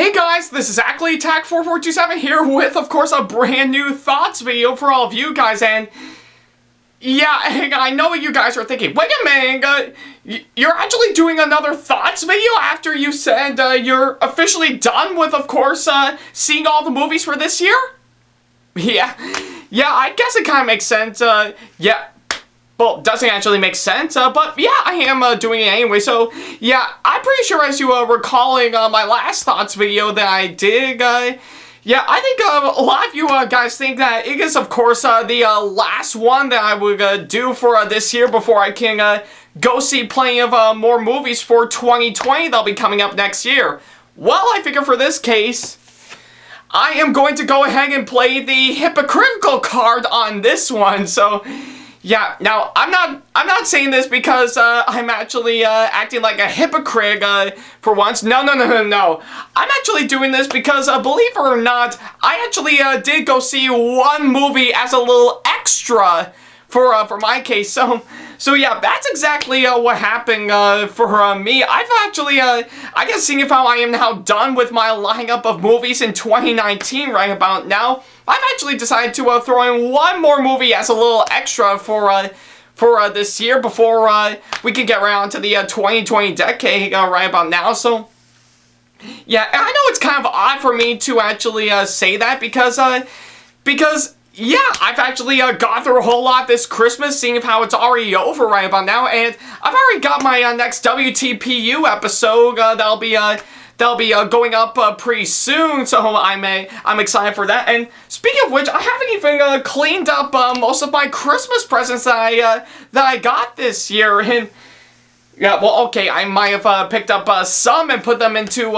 Hey guys, this is Ackleyattack4427 here with, of course, a brand new thoughts video for all of you guys, and yeah, I know what you guys are thinking. Wait a minute, you're actually doing another thoughts video after you said you're officially done with, of course, seeing all the movies for this year? Yeah, I guess it kind of makes sense, yeah. Well, doesn't actually make sense, but yeah, I am doing it anyway, so yeah, I'm pretty sure as you recalling my last thoughts video that I did, yeah, I think a lot of you guys think that it is, of course, the last one that I would do for this year before I can go see plenty of more movies for 2020 that'll be coming up next year. Well, I figure for this case, I am going to go ahead and play the hypocritical card on this one, so yeah, now, I'm not saying this because I'm actually acting like a hypocrite for once. No. I'm actually doing this because, believe it or not, I actually did go see one movie as a little extra for my case. So yeah, that's exactly what happened for me. I've actually, I guess seeing how I am now done with my lineup of movies in 2019 right about now, I've actually decided to throw in one more movie as a little extra for this year before we can get around to the 2020 decade right about now. So yeah, and I know it's kind of odd for me to actually say that because yeah, I've actually gone through a whole lot this Christmas, seeing how it's already over right about now, and I've already got my next WTPU episode that'll be going up pretty soon, so I'm excited for that. And speaking of which, I haven't even cleaned up most of my Christmas presents that I got this year, and yeah, well, okay, I might have picked up some and put them into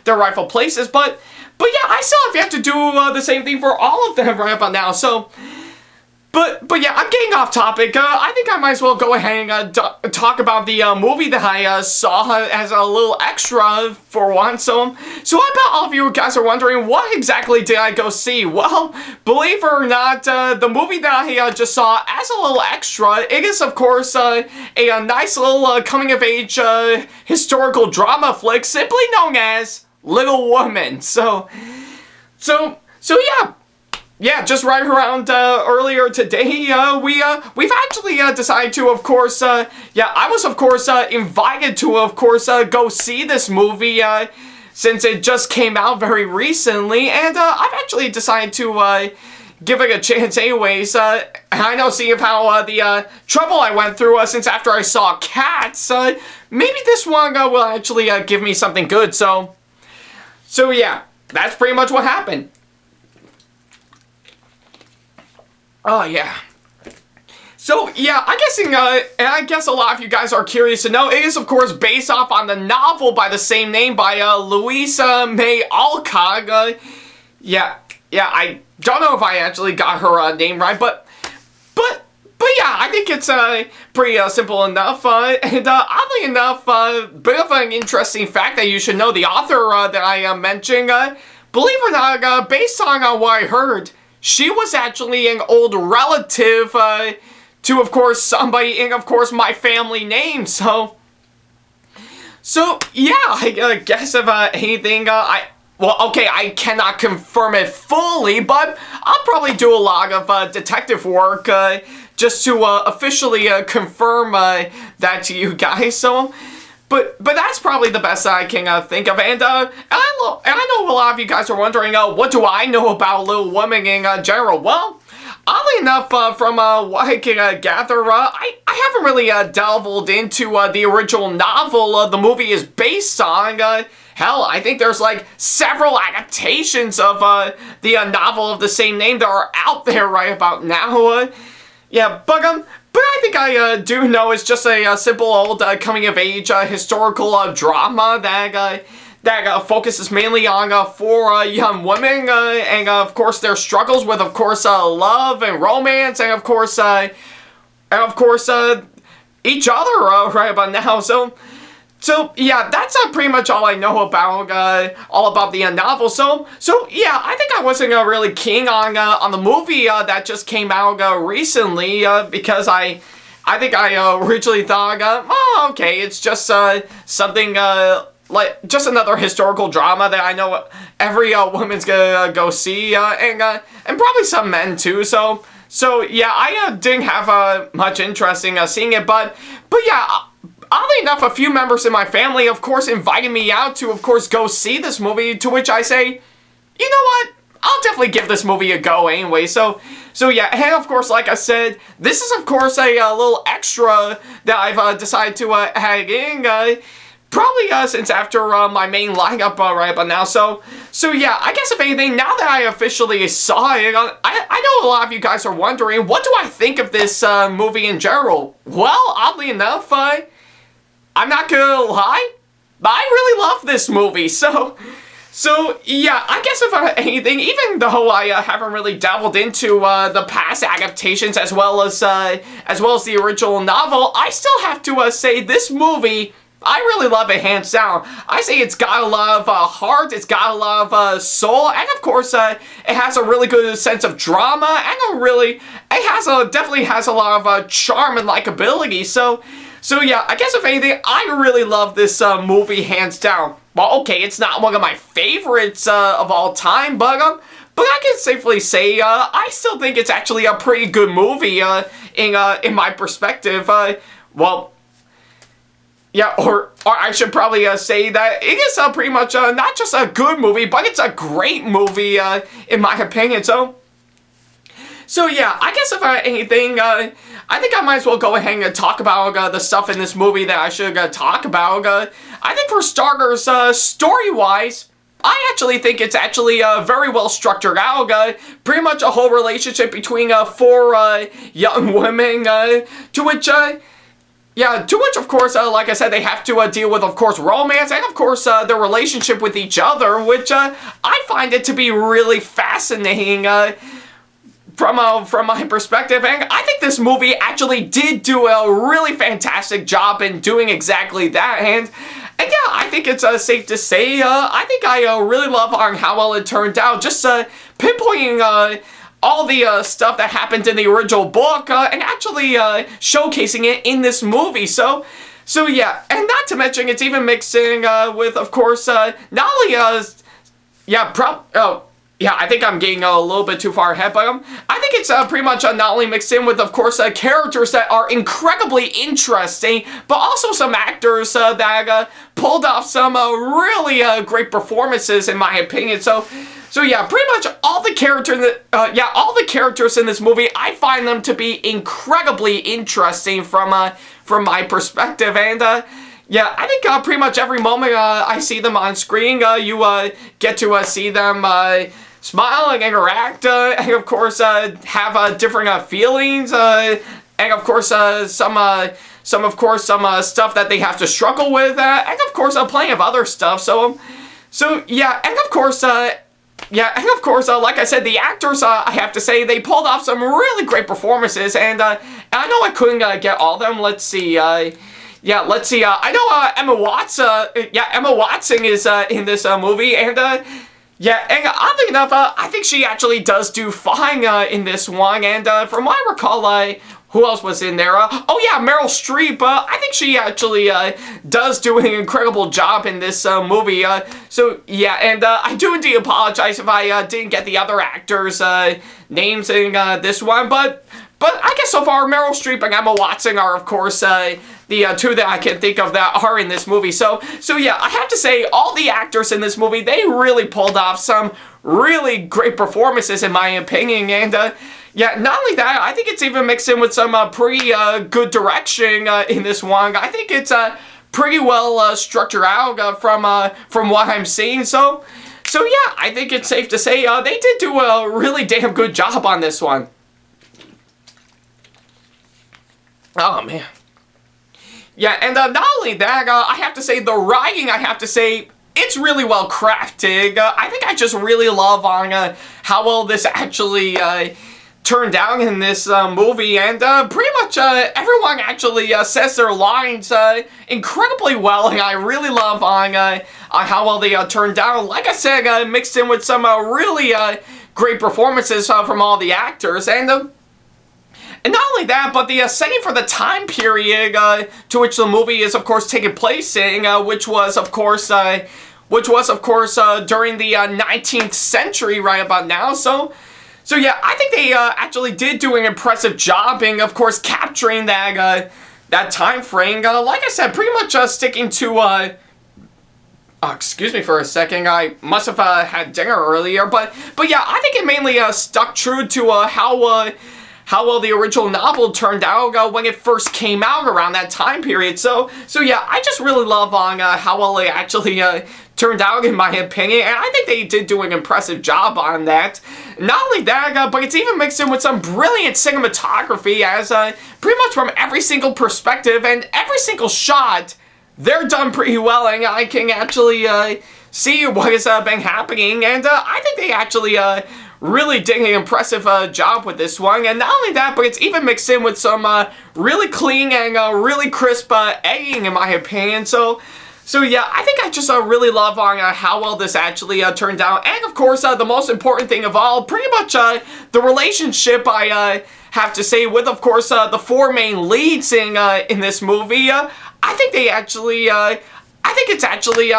their rightful places, but yeah, I still have yet to do the same thing for all of them right about now, so But yeah, I'm getting off topic. I think I might as well go ahead and talk about the movie that I saw as a little extra for once. So I bet all of you guys are wondering, what exactly did I go see? Well, believe it or not, the movie that I just saw as a little extra, it is of course a nice little coming-of-age historical drama flick, simply known as Little Women. So yeah. Yeah, just right around earlier today, we've actually decided to, of course, yeah, I was, of course, invited to, of course, go see this movie, since it just came out very recently, and I've actually decided to give it a chance anyways. I know, seeing how the trouble I went through since after I saw Cats, maybe this one will actually give me something good. So yeah, that's pretty much what happened. Oh, yeah. So, yeah, and I guess a lot of you guys are curious to know, it is, of course, based off on the novel by the same name by Louisa May Alcott. Yeah, I don't know if I actually got her name right, but yeah, I think it's pretty simple enough, and oddly enough, bit of an interesting fact that you should know, the author that I mentioned, believe it or not, based on what I heard, she was actually an old relative to, of course, somebody in, of course, my family name. So yeah, I guess if anything, well, okay, I cannot confirm it fully, but I'll probably do a lot of detective work just to officially confirm that to you guys. So. But that's probably the best I can think of, and I know a lot of you guys are wondering, what do I know about Little Women in general? Well, oddly enough, from what I can gather, I haven't really delved into the original novel the movie is based on. Hell, I think there's like several adaptations of the novel of the same name that are out there right about now. Yeah, but I think I do know it's just a simple old coming-of-age historical drama that focuses mainly on four young women and of course their struggles with, of course, love and romance and of course each other right about now. So yeah, that's pretty much all I know about the novel. So yeah, I think I wasn't really keen on the movie that just came out recently because I think I originally thought, oh, okay, it's just something like, just another historical drama that I know every woman's gonna go see, and probably some men too, so yeah, I didn't have much interest in seeing it, but yeah, oddly enough, a few members in my family, of course, invited me out to, of course, go see this movie, to which I say, you know what? I'll definitely give this movie a go anyway, so yeah, and of course, like I said, this is, of course, a little extra that I've decided to add in, probably since after my main lineup right about now, so yeah, I guess if anything, now that I officially saw it, I know a lot of you guys are wondering, what do I think of this movie in general? Well, oddly enough, I'm not gonna lie, I really love this movie, so yeah, I guess if anything, even though I haven't really dabbled into the past adaptations as well as the original novel, I still have to say this movie, I really love it, hands down. I say it's got a lot of heart, it's got a lot of soul, and of course, it has a really good sense of drama, and definitely has a lot of charm and likability, so yeah, I guess if anything, I really love this movie, hands down. Well, okay, it's not one of my favorites of all time, but I can safely say I still think it's actually a pretty good movie in my perspective. Well, yeah, or I should probably say that it is pretty much not just a good movie, but it's a great movie in my opinion. So yeah, I guess if anything, I think I might as well go ahead and talk about the stuff in this movie that I should talk about. I think for starters, story-wise, I actually think it's actually very well structured out. Pretty much a whole relationship between four young women, to which, of course, like I said, they have to deal with, of course, romance, and of course, their relationship with each other, which I find it to be really fascinating, from my perspective, and I think this movie actually did do a really fantastic job in doing exactly that, and yeah, I think it's safe to say, I think I really love how well it turned out, just pinpointing all the stuff that happened in the original book, and actually showcasing it in this movie, so yeah, and not to mention, it's even mixing with, of course, not only, yeah, I think I'm getting a little bit too far ahead, but I think it's pretty much not only mixed in with, of course, characters that are incredibly interesting, but also some actors that pulled off some really great performances, in my opinion. So yeah, pretty much all the characters in this movie, I find them to be incredibly interesting from my perspective, and yeah, I think pretty much every moment I see them on screen, you get to see them smile and interact, and of course have different feelings, and of course some stuff that they have to struggle with, and of course plenty of other stuff. So yeah, and of course. Like I said, the actors, I have to say, they pulled off some really great performances, and I know I couldn't get all of them. Let's see. Yeah, let's see. I know Emma Watson is in this movie, and yeah, and oddly enough, I think she actually does do fine in this one, and from what I recall, who else was in there? Oh yeah, Meryl Streep. I think she actually does do an incredible job in this movie. So yeah, and I do indeed apologize if I didn't get the other actors' names in this one, but I guess so far Meryl Streep and Emma Watson are, of course, the two that I can think of that are in this movie. So yeah, I have to say, all the actors in this movie, they really pulled off some really great performances, in my opinion, and yeah, not only that, I think it's even mixed in with some pretty good direction in this one. I think it's pretty well structured out from what I'm seeing. So yeah, I think it's safe to say they did do a really damn good job on this one. Oh man. Yeah, and not only that, I have to say, the writing, it's really well crafted. I think I just really love how well this actually turned out in this movie, and pretty much everyone actually says their lines incredibly well, and I really love on how well they turned out. Like I said, mixed in with some really great performances from all the actors, and And not only that, but the setting for the time period to which the movie is, of course, taking place in, which was, of course, during the 19th century right about now. So yeah, I think they actually did do an impressive job in, of course, capturing that that time frame. Like I said, pretty much sticking to. Excuse me for a second. I must have had dinner earlier, but yeah, I think it mainly stuck true to how well the original novel turned out when it first came out around that time period. So yeah, I just really love on how well it actually turned out, in my opinion, and I think they did do an impressive job on that. Not only that, but it's even mixed in with some brilliant cinematography, as pretty much from every single perspective and every single shot, they're done pretty well, and I can actually see what has been happening, and I think they actually really did an impressive job with this one. And not only that, but it's even mixed in with some really clean and really crisp editing, in my opinion. So yeah, I think I just really love on how well this actually turned out. And of course, the most important thing of all, pretty much the relationship, I have to say, with, of course, the four main leads in this movie. I think they actually, I think it's actually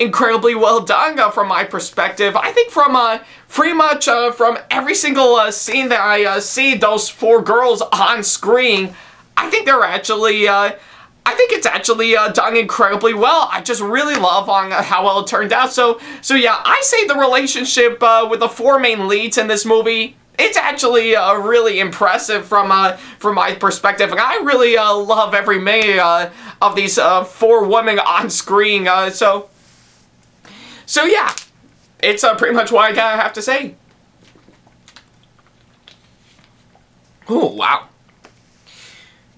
incredibly well done from my perspective. I think from pretty much from every single scene that I see those four girls on screen, I think they're actually, I think it's actually done incredibly well. I just really love on how well it turned out. So yeah, I say the relationship with the four main leads in this movie, it's actually really impressive from my perspective, and I really love every minute of these four women on screen. So yeah, it's pretty much what I have to say. Oh wow.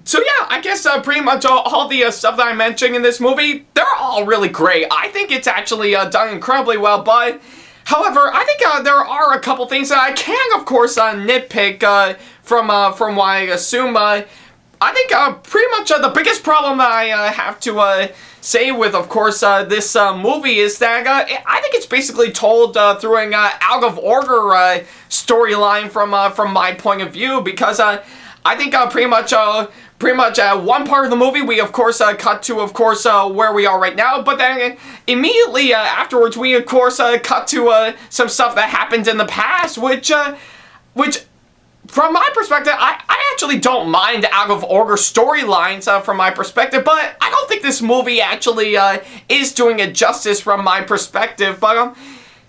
So yeah, I guess pretty much all the stuff that I mentioned in this movie, they're all really great. I think it's actually done incredibly well, but however, I think there are a couple things that I can, of course, nitpick from what I assume. I think pretty much the biggest problem that I have to say with, of course, this movie is that I think it's basically told through an out of order storyline from my point of view, because I think pretty much one part of the movie, we of course cut to, of course, where we are right now, but then immediately afterwards, we of course cut to some stuff that happened in the past, which from my perspective, I actually don't mind out of order storylines from my perspective, but I don't think this movie actually is doing it justice from my perspective. But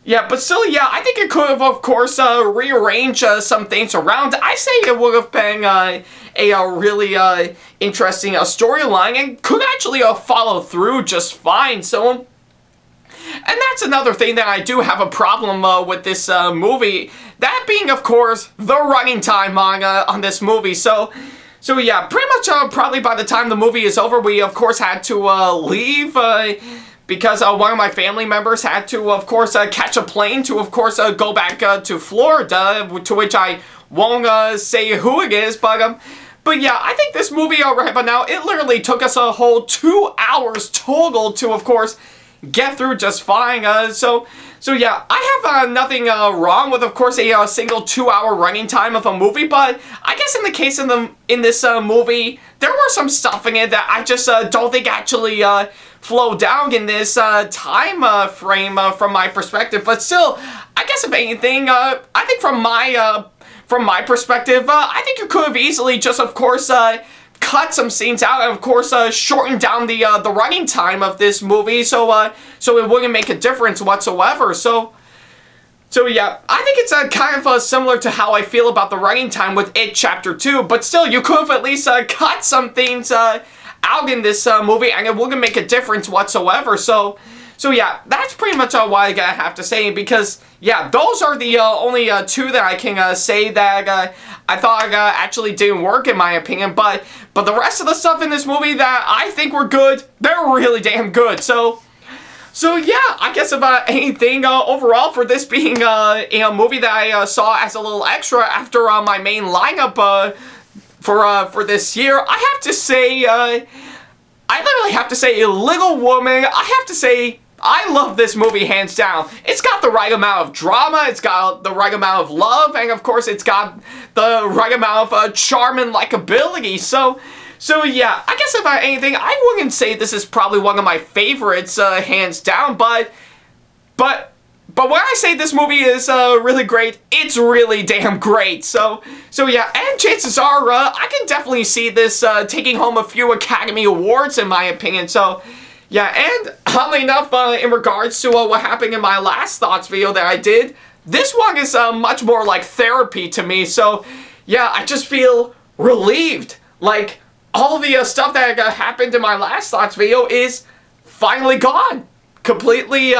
yeah, but still, yeah, I think it could have, of course, rearranged some things around. I say it would have been a really interesting storyline, and could actually follow through just fine. So, and that's another thing that I do have a problem with this movie. That being, of course, the running time on this movie. So yeah, pretty much probably by the time the movie is over, we of course had to leave. Because one of my family members had to, of course, catch a plane to, of course, go back to Florida, to which I won't say who it is, but yeah, I think this movie, right by now, it literally took us a whole 2 hours total to, of course, get through just fine. So yeah, I have nothing wrong with, of course, a single 2-hour running time of a movie, but I guess in the case of in this movie, there were some stuff in it that I just don't think actually flow down in this time frame from my perspective. But still, I guess if anything, I think from my perspective, I think you could have easily just, of course, cut some scenes out and, of course, shorten down the running time of this movie, so it wouldn't make a difference whatsoever. So yeah, I think it's kind of similar to how I feel about the running time with It Chapter 2, but still, you could have at least cut some things out in this movie, and it wouldn't make a difference whatsoever. So yeah, that's pretty much what I gotta have to say, because yeah, those are the only two that I can say that I thought actually didn't work, in my opinion. But the rest of the stuff in this movie that I think were good, they're really damn good. So yeah, I guess about anything overall for this being a movie that I saw as a little extra after my main lineup for this year, I have to say, I literally have to say, Little Woman, I have to say, I love this movie hands down. It's got the right amount of drama, it's got the right amount of love, and of course it's got the right amount of charm and likability. So yeah, I guess if anything, I wouldn't say this is probably one of my favorites, hands down, but when I say this movie is really great, it's really damn great. So yeah, and chances are, I can definitely see this taking home a few Academy Awards in my opinion. So yeah, and oddly enough, in regards to what happened in my last thoughts video that I did, this one is much more like therapy to me. So yeah, I just feel relieved. Like, all the stuff that happened in my last thoughts video is finally gone. Completely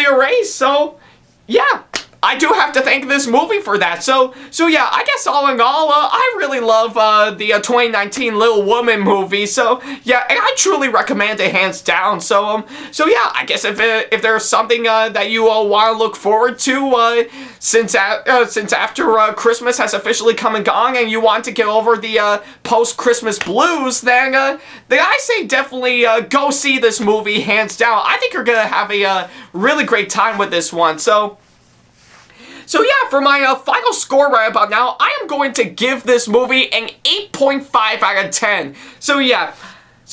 erased. So yeah, I do have to thank this movie for that. So yeah, I guess all in all, I really love the 2019 Little Woman movie. So yeah, and I truly recommend it hands down. So yeah, I guess if there's something that you all want to look forward to since after Christmas has officially come and gone, and you want to get over the post-Christmas blues, then I say definitely go see this movie hands down. I think you're gonna have a really great time with this one. So yeah, for my final score right about now, I am going to give this movie an 8.5 out of 10. So yeah,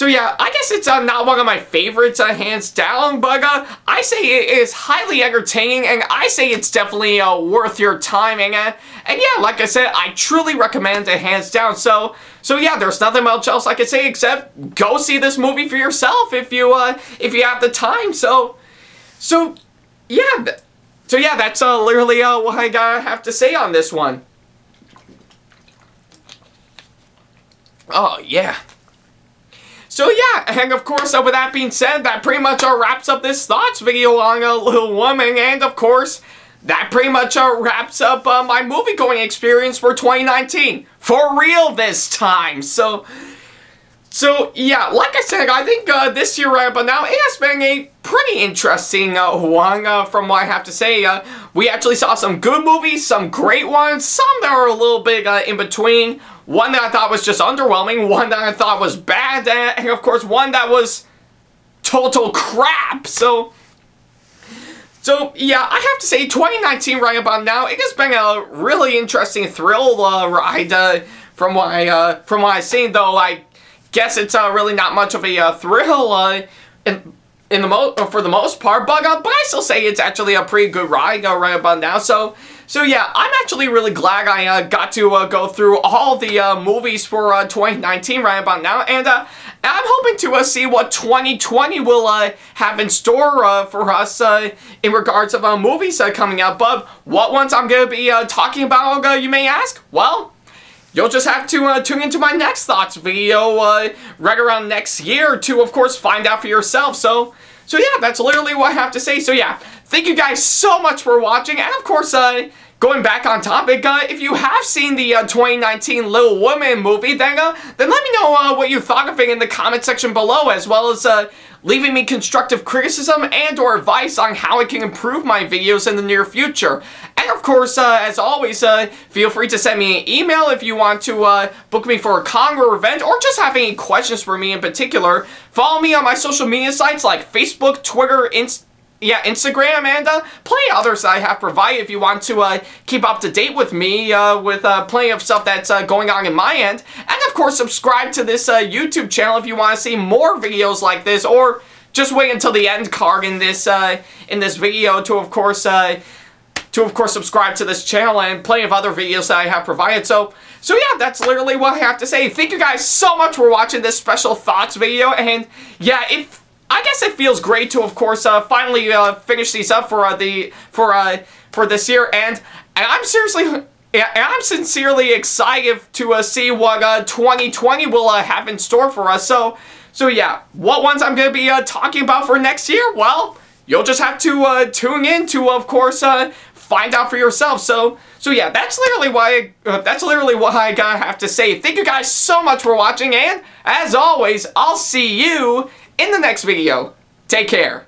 I guess it's not one of my favorites, hands down, but I say it is highly entertaining, and I say it's definitely worth your time, and yeah, like I said, I truly recommend it hands down. So yeah, there's nothing much else I can say except go see this movie for yourself if you have the time. So yeah. So yeah, that's literally what I have to say on this one. Oh yeah. So yeah, and of course, with that being said, that pretty much wraps up this thoughts video on Little Woman, and of course, that pretty much wraps up my movie-going experience for 2019. For real this time. So yeah, like I said, I think this year right about now, it has been a pretty interesting one from what I have to say. We actually saw some good movies, some great ones, some that are a little bit in between. One that I thought was just underwhelming, one that I thought was bad, and of course one that was total crap. So yeah, I have to say 2019 right about now, it has been a really interesting thrill ride from what I've seen, though I guess it's really not much of a thrill for the most part, but I still say it's actually a pretty good ride right about now. So yeah, I'm actually really glad I got to go through all the movies for 2019 right about now, and I'm hoping to see what 2020 will have in store for us in regards of movies coming out. But what ones I'm going to be talking about, you may ask? Well, you'll just have to tune into my next thoughts video right around next year to, of course, find out for yourself. So yeah, that's literally what I have to say. So yeah, thank you guys so much for watching, and of course, going back on topic, if you have seen the 2019 Little Woman movie, then let me know what you thought of it in the comment section below, as well as leaving me constructive criticism and or advice on how I can improve my videos in the near future. And of course, as always, feel free to send me an email if you want to book me for a con or event, or just have any questions for me in particular. Follow me on my social media sites like Facebook, Twitter, Instagram, and plenty of others that I have provided if you want to keep up to date with me with plenty of stuff that's going on in my end. And of course, subscribe to this YouTube channel if you want to see more videos like this, or just wait until the end card in this video to of course subscribe to this channel and plenty of other videos that I have provided. So yeah, that's literally what I have to say. Thank you guys so much for watching this special thoughts video, and yeah, I guess it feels great to, of course, finally finish these up for this year, and I'm sincerely excited to see what 2020 will have in store for us. So yeah, what ones I'm going to be talking about for next year? Well, you'll just have to tune in to, of course, find out for yourself. So yeah, that's literally what I have to say. Thank you guys so much for watching, and as always, I'll see you in the next video. Take care.